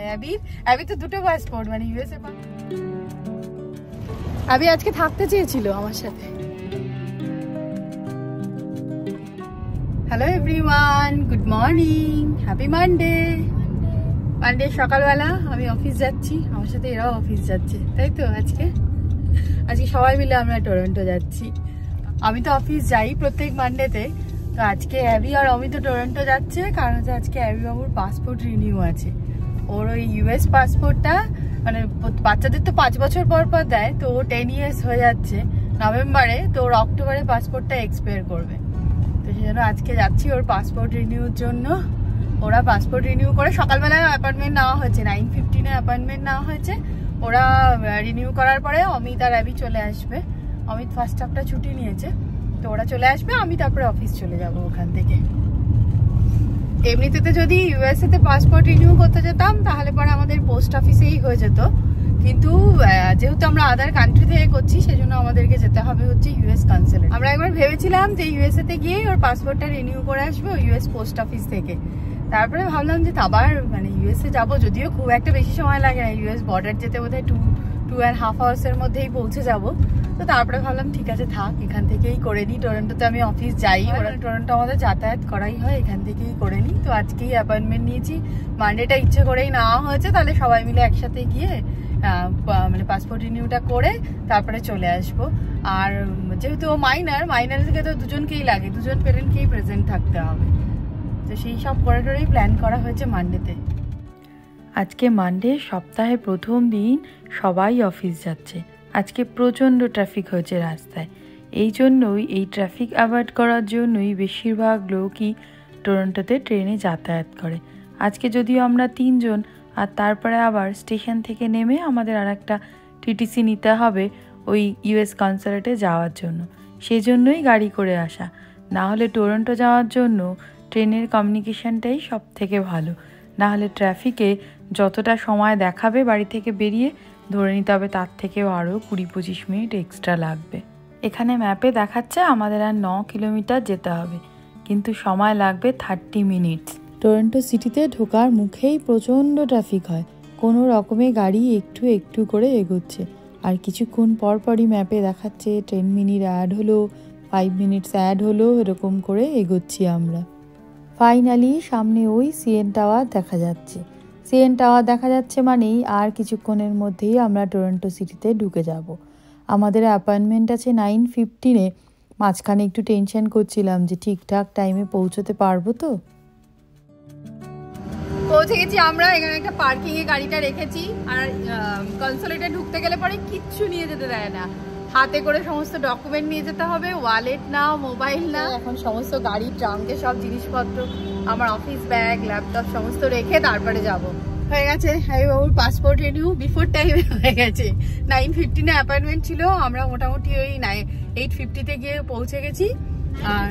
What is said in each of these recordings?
Abby তো দুটো passport, মানে ইউএসএ। অ্যাবি আজকে থাকতে চেয়েছিল আমার সাথে। Hello everyone, good morning, happy Monday. Monday সকালবেলা আমি অফিস যাচ্ছি, আমার সাথে এরাও অফিস যাচ্ছে, তাই তো? আজকে সবাই মিলে আমরা টরন্টো যাচ্ছি। আমি তো অফিস যাই প্রত্যেক মানডেতে, তো আজকে অ্যাবি আর অমি তো টরন্টো যাচ্ছে, কারণ হচ্ছে আজকে অ্যাবি বাবুর পাসপোর্ট রিনিউ আছে। ওর ওই ইউএস পাসপোর্টটা, মানে বাচ্চাদের তো 5 বছর পর পর দেয়, তো ও 10 ইয়ার্স হয়ে যাচ্ছে নভেম্বরে, তো ওর অক্টোবরে পাসপোর্টটা এক্সপায়ার করবে। তো সেই জন্য আজকে যাচ্ছি ওর পাসপোর্ট রিনিউর জন্য। ওরা পাসপোর্ট রিনিউ করে, সকালবেলায় অ্যাপয়েন্টমেন্ট নেওয়া হয়েছে, 9:15 অ্যাপয়েন্টমেন্ট নেওয়া হয়েছে। ওরা রিনিউ করার পরে অমিত আর অ্যাবি চলে আসবে। অমিত ফার্স্ট হাফটা ছুটি নিয়েছে, তো ওরা চলে আসবে, আমি তারপরে অফিস চলে যাব ওখান থেকে। এমনিতে যদি ইউএসএ তে পাসপোর্ট রিনিউ করতে যেতাম তাহলে পরে আমাদের পোস্ট অফিসেই হয়ে যেত, কিন্তু যেহেতু আমরা আদার কান্ট্রি থেকে করছি সেজন্য আমাদেরকে যেতে হবে হচ্ছে ইউএস কনসুলেট। আমরা একবার ভেবেছিলাম যে ইউএসএ তে গিয়ে ওর পাসপোর্টটা রিনিউ করে আসবো ইউএস পোস্ট অফিস থেকে। তারপরে ভাবলাম যে আবার মানে ইউএসএ যাবো, যদিও খুব একটা বেশি সময় লাগে না, ইউএস বর্ডার যেতে বোধহয় 2.5 আওয়ার্সের মধ্যেই পৌঁছে যাব। তো তারপরে ভাবলাম ঠিক আছে থাক, এখান থেকেই করে নিই। টরন্টোতে আমি অফিস যাই, ওরা টরন্টো আমাদের যাতায়াত করাই হয়, এখান থেকেই করে নিই। তো আজকেই অ্যাপয়েন্টমেন্ট নিয়েছি, মানডেটা ইচ্ছে করেই নেওয়া হয়েছে, তাহলে সবাই মিলে একসাথে গিয়ে মানে পাসপোর্ট রিনিউটা করে তারপরে চলে আসবো। আর যেহেতু ও মাইনার থেকে তো দুজনকেই লাগে, দুজন প্যারেন্টকেই প্রেজেন্ট থাকতে হবে, তো সেই সব করেই প্ল্যান করা হয়েছে মানডেতে। আজকে মানডে, সপ্তাহের প্রথম দিন, সবাই অফিস যাচ্ছে। আজকে প্রচণ্ড ট্রাফিক হয়েছে রাস্তায়, এই জন্যই এই ট্রাফিক অ্যাভয়েড করার জন্যই বেশিরভাগ লোকই টরন্টোতে ট্রেনে যাতায়াত করে। আজকে যদিও আমরা 3 জন, আর তারপরে আবার স্টেশন থেকে নেমে আমাদের আর একটা টিটিসি নিতে হবে ওই ইউএস কনসুলেটে যাওয়ার জন্য, সেই জন্যই গাড়ি করে আসা। না হলে টরন্টো যাওয়ার জন্য ট্রেনের কমিউনিকেশনটাই সব থেকে ভালো, না হলে ট্রাফিকে যতটা সময় দেখাবে বাড়ি থেকে বেরিয়ে, ধরে নিতে হবে তার থেকেও আরও 20-25 মিনিট এক্সট্রা লাগবে। এখানে ম্যাপে দেখাচ্ছে আমাদের আর 9 কিলোমিটার যেতে হবে, কিন্তু সময় লাগবে 30 মিনিটস। টরন্টো সিটিতে ঢোকার মুখেই প্রচণ্ড ট্রাফিক হয়, কোনো রকমে গাড়ি একটু একটু করে এগোচ্ছে, আর কিছুক্ষণ পরপরই ম্যাপে দেখাচ্ছে 10 মিনিট অ্যাড হলো, 5 মিনিটস অ্যাড হলো, এরকম করে এগোচ্ছি আমরা। ফাইনালি সামনে ওই সিএন টাওয়ার দেখা যাচ্ছে। সিএন টাওয়ার দেখা যাচ্ছে মানেই আর কিছুক্ষণের মধ্যেই আমরা টরন্টো সিটিতে ঢুকে যাব। আমাদের অ্যাপয়েন্টমেন্ট আছে 9:15-এ। মাঝখানে একটু টেনশন করছিলাম যে ঠিকঠাক টাইমে পৌঁছতে পারবো তো। পৌঁছে গেছি আমরা, এখানে একটা পার্কিংয়ে গাড়িটা রেখেছি। আর কনসুলেটে ঢুকতে গেলে পরে কিচ্ছু নিয়ে যেতে দেয় না, হাতে করে সমস্ত ডকুমেন্ট নিয়ে যেতে হবে, ওয়ালেট না, মোবাইল না। এখন সমস্ত গাড়ির ট্রাঙ্কে সব জিনিসপত্র, আমার অফিস ব্যাগ, ল্যাপটপ সমস্ত রেখে তারপরে যাব। হয়ে গেছে হ্যাঁ বাবুর পাসপোর্ট রিনিউ, বিফোর টাইমে হয়ে গেছে। 9:15-এ অ্যাপয়েন্টমেন্ট ছিল, আমরা মোটামুটি ওই 8:50-তে গিয়ে পৌঁছে গেছি, আর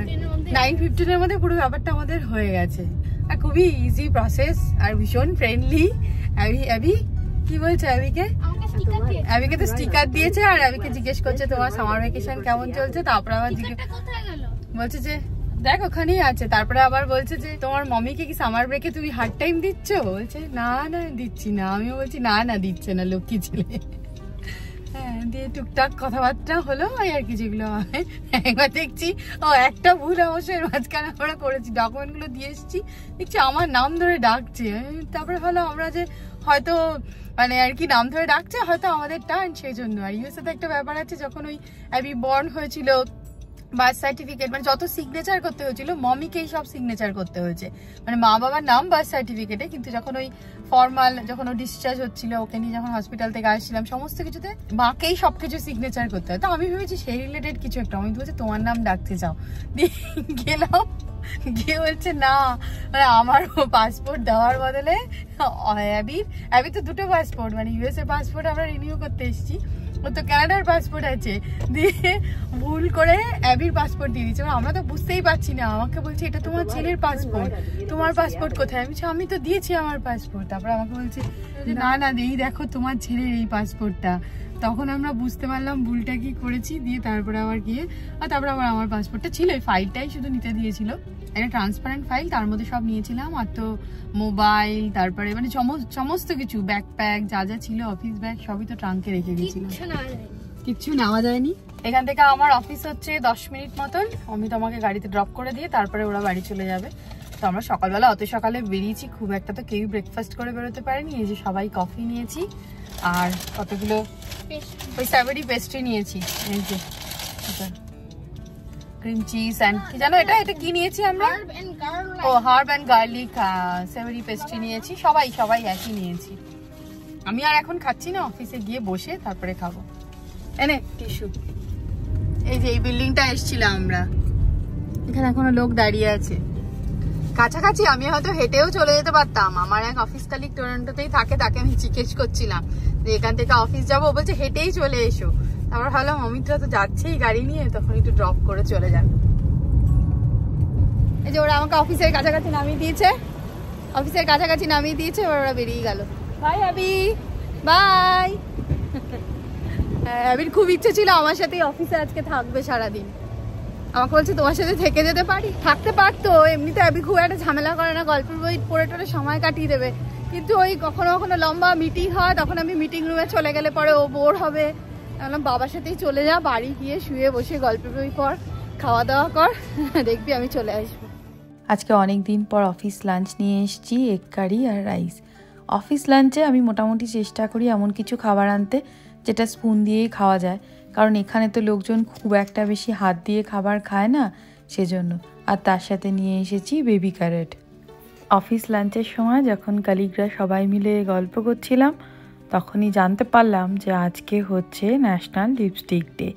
9:15-এর মধ্যে পুরো ব্যাপারটা আমাদের হয়ে গেছে। আর খুবই ইজি প্রসেস আর ভীষণ ফ্রেন্ডলি। অ্যাবি কি বলছে? অ্যাবিকে তো স্টিকার দিয়েছে, আর অ্যাবিকে জিজ্ঞেস করছে তোমার সামার ভ্যাকেশন কেমন চলছে। তারপরে আবার বলছে যে দেখ ওখানেই আছে। তারপরে আবার বলছে যে তোমার মমিকে কি সামার ব্রেকে তুমি হার্ড টাইম দিচ্ছ? বলছে না না দিচ্ছি না। আমিও বলছি না না দিচ্ছে না, লক্ষ্মী ছেলে। হ্যাঁ, দিয়ে টুকটাক কথাবার্তা হলো আর কি, যেগুলো হয়। একবার দেখছি ও একটা ভুল অবশ্যই মাঝখানে আমরা করেছি, ডকুমেন্ট গুলো দিয়ে এসেছি, দেখছি আমার নাম ধরে ডাকছে। তারপরে হলো আমরা যে হয়তো মানে আর কি নাম ধরে ডাকছে, হয়তো আমাদের টার্ন, সেই জন্য। আর ইউএসএ তে একটা ব্যাপার আছে, যখন ওই অ্যাবি বর্ন হয়েছিল, বার্থ সার্টিফিকেট মানে যত সিগনেচার করতে হয়েছিল, মমিকেই সব সিগনেচার করতে হয়েছে, মানে মা বাবার নাম বার্থ সার্টিফিকেটে। কিন্তু যখন ওই ফর্মাল, যখন ও ডিসচার্জ হচ্ছিল, ওকে নিয়ে যখন হসপিটাল থেকে আসছিলাম, সমস্ত কিছুতে মাকেই সবকিছু সিগনেচার করতে হয়। তো আমি ভেবেছি সেই রিলেটেড কিছু একটা। আমি বলছি তোমার নাম ডাকতে চাও, দিয়ে গেলাম, গিয়ে বলছে না, মানে আমার পাসপোর্ট দেওয়ার বদলে অ্যাবি তো দুটো পাসপোর্ট, মানে ইউএসএ পাসপোর্ট আমরা রিনিউ করতে এসেছি, ও তো কানাডার পাসপোর্ট আছে, দিয়ে ভুল করে অ্যাবির পাসপোর্ট দিয়ে দিচ্ছে। আমরা তো বুঝতেই পারছি না, আমাকে বলছে এটা তোমার ছেলের পাসপোর্ট, তোমার পাসপোর্ট কোথায়? আমি তো দিয়েছি আমার পাসপোর্ট। তারপরে আমাকে বলছে না না এই দেখো তোমার ছেলের এই পাসপোর্টটা। তখন আমরা বুঝতে পারলাম ভুলটা কি করেছি, দিয়ে তারপরে আবার গিয়ে তারপরে আবার আমার পাসপোর্টটা ছিল, এই ফাইলটাই শুধু নিতে দিয়েছিল। একটা ট্রান্সপারেন্ট ফাইল, তার মধ্যে সব নিয়েছিলাম। আর তো মোবাইল, তারপরে মানে সমস্ত কিছু, ব্যাকপ্যাক যা যা ছিল, অফিস ব্যাগ সবই তো ট্রাঙ্কে রেখে গেছিলাম, কিচ্ছু নেওয়া যায়নি। এখান থেকে আমার অফিস হচ্ছে 10 মিনিট মতন। আমি তোমাকে গাড়িতে ড্রপ করে দিয়ে তারপরে ওরা বাড়ি চলে যাবে। তো আমরা সকালবেলা অত সকালে বেরিয়েছি, খুব একটা তো কেউ ব্রেকফাস্ট করে বেরোতে পারেনি। এই যে সবাই কফি নিয়েছি আর কতগুলো ওই স্যাভরি পেস্ট্রি নিয়েছি। এই যে ক্রিম চিজ অ্যান্ড কি জানো এটা এটা কি নিয়েছি আমরা? ও হার্ব অ্যান্ড গার্লিক স্যাভরি পেস্ট্রি নিয়েছি। সবাই একই নিয়েছি। আমি আর এখন খাচ্ছি না, অফিসে গিয়ে বসে তারপরে খাবো। এনে টিস্যু। এই যে এই বিল্ডিংটা এসেছিলাম আমরা, এখানে এখনো লোক দাঁড়িয়ে আছে কাছাকাছি। আমি হয়তো হেঁটেও চলে যেতে পারতাম। আমার এক অফিস কালিগ টরন্টোতেই থাকে, তাকে আমি জিজ্ঞেস করছিলাম যে এখান থেকে অফিস যাবো, বলছে হেঁটেই চলে এসো। তারপর ভাবলাম অমিতরা তো যাচ্ছেই গাড়ি নিয়ে, তখন একটু ড্রপ করে চলে যান। এই যে ওরা আমাকে অফিসের কাছাকাছি নামিয়ে দিয়েছে, ওরা বেরিয়ে গেল। বাই আবি, বাই। আবির খুব ইচ্ছে ছিল আমার সাথে অফিসে আজকে থাকবে সারাদিন। আমাকে বলছে তোমার সাথে থেকে যেতে পারি। থাকতে পারতো, এমনিতে আবি খুব একটা ঝামেলা করে না, গল্পের বই পড়ে টড়ে সময় কাটিয়ে দেবে। কিন্তু ওই কখনো কখনো লম্বা মিটিং হয়, তখন আমি মিটিং রুমে চলে গেলে পরে ও বোর হবে। বললাম বাবার সাথেই চলে যা, বাড়ি গিয়ে শুয়ে বসে গল্পের বই পড়, খাওয়া দাওয়া কর, দেখবি আমি চলে আসবো। আজকে অনেক দিন পর অফিস লাঞ্চ নিয়ে এসেছি, এগ কারি আর রাইস। অফিস লাঞ্চে আমি মোটামুটি চেষ্টা করি এমন কিছু খাবার আনতে যেটা স্পুন দিয়েই খাওয়া যায়, কারণ এখানে তো লোকজন খুব একটা বেশি হাত দিয়ে খাবার খায় না, সেজন্য। আর তার সাথে নিয়ে এসেছি বেবি ক্যারেট। অফিস লাঞ্চের সময় যখন কালিগরা সবাই মিলে গল্প করছিলাম, তখনই জানতে পারলাম যে আজকে হচ্ছে ন্যাশনাল লিপস্টিক ডে।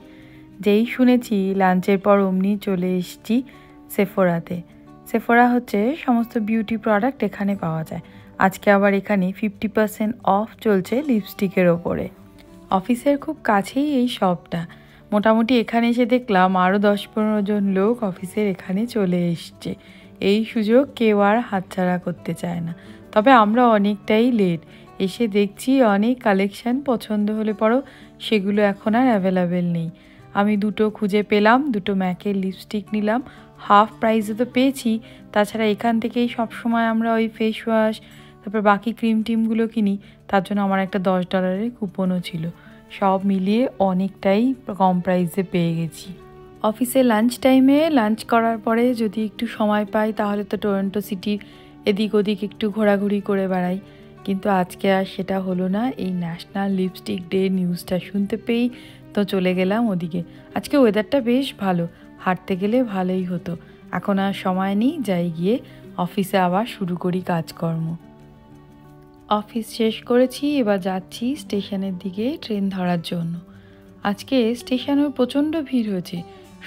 যেই শুনেছি লাঞ্চের পর অমনি চলে এসেছি সেফোরাতে। সেফোরা হচ্ছে সমস্ত বিউটি প্রোডাক্ট এখানে পাওয়া যায়। আজকে আবার এখানে 50% অফ চলছে লিপস্টিকের ওপরে। অফিসের খুব কাছেই এই শপটা। মোটামুটি এখানে এসে দেখলাম আরও 10-15 জন লোক অফিসের এখানে চলে এসছে। এই সুযোগ কেউ আর হাতছাড়া করতে চায় না। তবে আমরা অনেকটাই লেট, এসে দেখছি অনেক কালেকশান পছন্দ হলে পরও সেগুলো এখন আর অ্যাভেলেবেল নেই। আমি দুটো খুঁজে পেলাম, দুটো ম্যাকের লিপস্টিক নিলাম, হাফ প্রাইসে তো পেয়েছি। তাছাড়া এখান থেকেই সবসময় আমরা ওই ফেস ওয়াশ, তারপর বাকি ক্রিম টিমগুলো কিনি, তার জন্য আমার একটা $10 কুপনও ছিল। সব মিলিয়ে অনেকটাই কম প্রাইসে পেয়ে গেছি। অফিসে লাঞ্চ টাইমে লাঞ্চ করার পরে যদি একটু সময় পাই তাহলে তো টরন্টো সিটির এদিক ওদিক একটু ঘোরাঘুরি করে বেড়াই, কিন্তু আজকে আর সেটা হলো না। এই ন্যাশনাল লিপস্টিক ডে নিউজটা শুনতে পেয়েই তো চলে গেলাম ওদিকে। আজকে ওয়েদারটা বেশ ভালো, হাঁটতে গেলে ভালোই হতো। এখন আর সময় নেই, যাই গিয়ে অফিসে আবার শুরু করি কাজকর্ম। অফিস শেষ করেছি, এবার যাচ্ছি স্টেশনের দিকে ট্রেন ধরার জন্য। আজকে স্টেশনেও প্রচণ্ড ভিড় হয়েছে।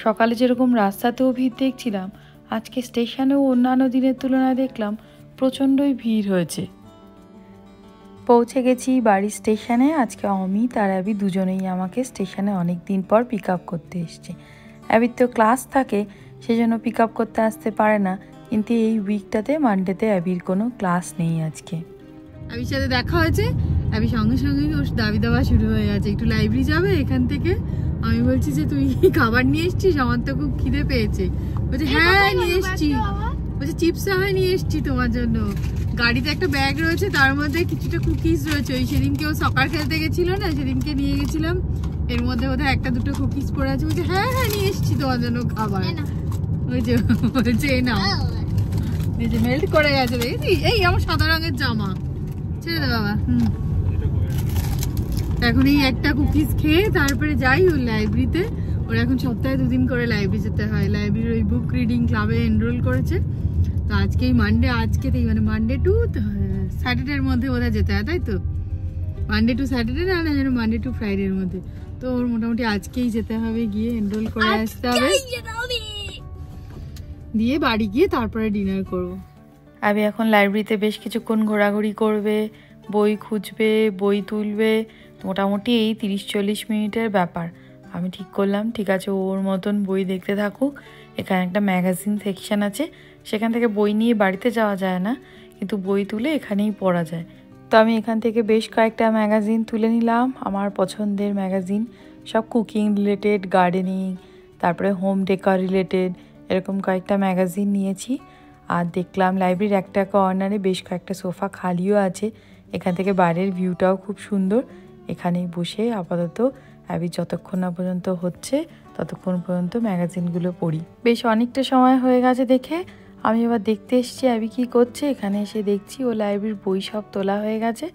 সকালে যেরকম রাস্তাতেও ভিড় দেখছিলাম, আজকে স্টেশনেও অন্যান্য দিনের তুলনায় দেখলাম প্রচণ্ডই ভিড় হয়েছে। পৌঁছে গেছি বাড়ির স্টেশনে। আজকে অমিত আর অ্যাবি দুজনেই আমাকে স্টেশনে অনেক দিন পর পিক আপ করতে এসছে। অ্যাবির তো ক্লাস থাকে, সেজন্য পিক আপ করতে আসতে পারে না, কিন্তু এই উইকটাতে মানডেতে অ্যাবির কোনো ক্লাস নেই আজকে। অ্যাবির সাথে দেখা হয়েছে, অ্যাবি সঙ্গে সঙ্গে ওর দাবি দেওয়া শুরু হয়ে গেছে, একটু লাইব্রেরি যাবে এখান থেকে। আমি বলছি যে তুই খাবার নিয়ে এসছিস, আমার তো খুব খিদে পেয়েছে। বলছে হ্যাঁ নিয়ে এসছি, বলছে চিপস হয় নিয়ে এসছি তোমার জন্য। গাড়িতে একটা ব্যাগ রয়েছে, তার মধ্যে কিছুটা কুকিজ রয়েছে। ওই সেদিনকে ও সকার খেলতে গেছিল না, সেদিনকে নিয়ে গেছিলাম, এর মধ্যে বোধহয় একটা দুটো কুকিজ পড়ে আছে। বলছে হ্যাঁ নিয়ে এসছি তোমার জন্য খাবার। ওই যে বলছে না, এই যে মেল্ট করে গেছে দেখেছিস। এই আমার সাদা রঙের জামা ছেড়ে দে বাবা। এখন এই একটা কুকিজ খেয়ে তারপরে যাই ওর লাইব্রেরিতে। ওর এখন সপ্তাহে 2 দিন করে লাইব্রেরি যেতে হয়। লাইব্রেরির ওই বুক রিডিং ক্লাবে এনরোল করেছে। তো আজকেই মানডে, আজকেতেই মানে মানডে টু স্যাটারডের মধ্যে ওরা যেতে হয়, তাই তো? মানডে টু স্যাটারডে না, যেন মানডে টু ফ্রাইডের মধ্যে। তো ওর মোটামুটি আজকেই যেতে হবে, গিয়ে এনরোল করে আসতে হবে, দিয়ে বাড়ি গিয়ে তারপরে ডিনার করবো। আমি এখন লাইব্রেরিতে বেশ কিছুক্ষণ ঘোরাঘুরি করবে, বই খুঁজবে, বই তুলবে, মোটামুটি এই 30-40 মিনিটের ব্যাপার। আমি ঠিক করলাম ঠিক আছে, ওর মতন বই দেখতে থাকুক। এখানে একটা ম্যাগাজিন সেকশন আছে, সেখান থেকে বই নিয়ে বাড়িতে যাওয়া যায় না, কিন্তু বই তুলে এখানেই পড়া যায়। তো আমি এখান থেকে বেশ কয়েকটা ম্যাগাজিন তুলে নিলাম, আমার পছন্দের ম্যাগাজিন, সব কুকিং রিলেটেড, গার্ডেনিং, তারপরে হোম ডেকর রিলেটেড, এরকম কয়েকটা ম্যাগাজিন নিয়েছি। আর দেখলাম লাইব্রেরির একটা কর্নারে বেশ কয়েকটা সোফা খালিও আছে। এখান থেকে বাইরের ভিউটাও খুব সুন্দর। এখানেই বসে আপাতত অ্যাবি যতক্ষণ না পর্যন্ত হচ্ছে ততক্ষণ পর্যন্ত ম্যাগাজিনগুলো পড়ি। বেশ অনেকটা সময় হয়ে গেছে দেখে আমি এবার দেখতে এসেছি অ্যাবি কী করছে। এখানে এসে দেখছি ও লাইব্রেরির বই সব তোলা হয়ে গেছে,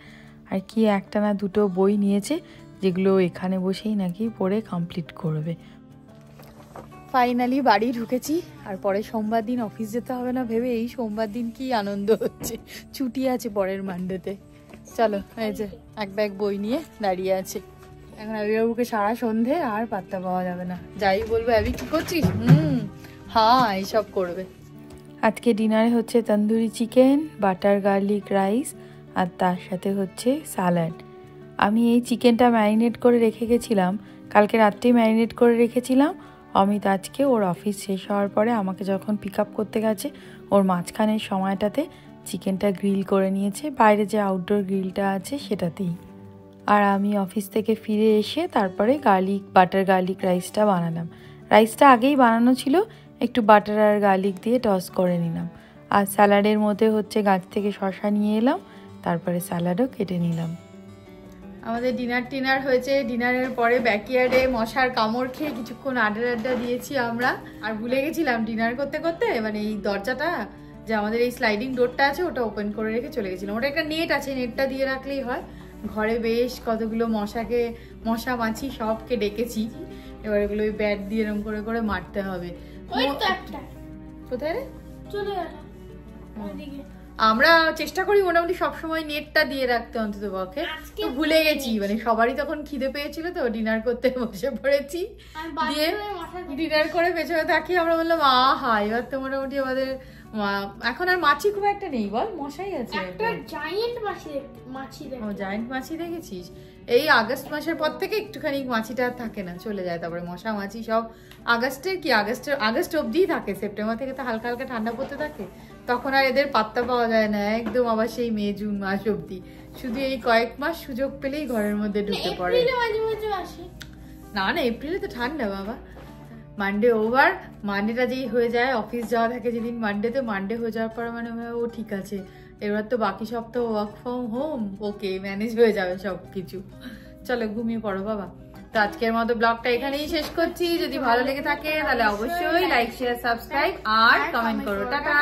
আর কি একটা না দুটো বই নিয়েছে যেগুলো এখানে বসেই নাকি পড়ে কমপ্লিট করবে। ফাইনালি বাড়ি ঢুকেছি, আর পরে সোমবার দিন অফিস যেতে হবে না ভেবে এই সোমবার দিন কি আনন্দ হচ্ছে, ছুটি আছে পরের মানডেতে। চলো, এই যে এক ব্যাগ বই নিয়ে দাঁড়িয়ে আছে। এখন অ্যাবিবাবুকে সারা সন্ধে আর পাত্তা পাওয়া যাবে না, যাই বলবো অ্যাবি কি করছিস, হ্যাঁ এইসব করবে। আজকে ডিনারে হচ্ছে tandoori chicken, butter garlic rice, আর তার সাথে হচ্ছে স্যালাড। আমি এই চিকেনটা ম্যারিনেট করে রেখে গেছিলাম, কালকে রাত্রেই ম্যারিনেট করে রেখেছিলাম। অমিত আজকে ওর অফিস শেষ হওয়ার পরে আমাকে যখন পিক আপ করতে গেছে ওর মাঝখানের সময়টাতে চিকেনটা গ্রিল করে নিয়েছে, বাইরে যে আউটডোর গ্রিলটা আছে সেটাতেই। আর আমি অফিস থেকে ফিরে এসে তারপরে বাটার গার্লিক রাইসটা বানালাম। রাইসটা আগেই বানানো ছিল, একটু বাটার আর গার্লিক দিয়ে টস করে নিলাম। আর স্যালাডের মধ্যে হচ্ছে গাছ থেকে শসা নিয়ে এলাম, তারপরে স্যালাডও কেটে নিলাম। আমাদের ডিনার হয়েছে। ডিনারের পরে ব্যাকইয়ার্ডে মশার কামড় খেয়ে কিছুক্ষণ আড্ডা দিয়েছি আমরা। আর ভুলে গেছিলাম ডিনার করতে করতে মানে এই দরজাটা যে আমাদের এই স্লাইডিং ডোরটা আছে ওটা ওপেন করে রেখে চলে গেছিলাম। ওটা একটা নেট আছে, নেটটা দিয়ে রাখলেই হয়। ঘরে বেশ কতগুলো মশা মাছি সবকে ডেকেছি, এবার এগুলো ওই ব্যাট দিয়ে এরকম করে করে মারতে হবে। কোথায় রে চলে গেল? আমরা চেষ্টা করি মোটামুটি সবসময় নেটটা দিয়ে রাখতে অন্তত পক্ষে, তো ভুলে গেছি। মানে সবারই তখন খিদে পেয়েছিল তো ডিনার করতে বসে পড়েছি, দিয়ে ডিনার করে পেছনে তাকিয়ে আমরা বললাম আহা এবার তো মোটামুটি আমাদের এখন আর মাছি খুব একটা নেই, বল মশাই আছে। জায়ান্ট মাছি দেখেছিস? এই আগস্ট মাসের পর থেকে একটুখানি মাছিটা আর থাকে না, চলে যায়। তারপরে মশা মাছি সব আগস্ট অব্দিই থাকে, সেপ্টেম্বর থেকে তো হালকা হালকা ঠান্ডা পড়তে থাকে, তখন আর এদের পাত্তা পাওয়া যায় না একদম। আবার সেই মে জুন মাস অব্দি শুধু এই কয়েক মাস সুযোগ পেলেই ঘরের মধ্যে ঢুকে পড়ে। না না, এপ্রিলে তো ঠান্ডা বাবা। মানডে ওভার, মানডেটা যেই হয়ে যায় অফিস যাওয়া থাকে যেদিন মানডেতে, মানডে হয়ে যাওয়ার পর মানে ও ঠিক আছে, এবার তো বাকি সপ্তাহ work from home, okay manage হয়ে যাবে সবকিছু। চলো ঘুমিয়ে পড়ো বাবা। তো আজকের মতো ব্লগটা এখানেই শেষ করছি। যদি ভালো লেগে থাকে তাহলে অবশ্যই লাইক শেয়ার সাবস্ক্রাইব আর কমেন্ট করো। টাটা।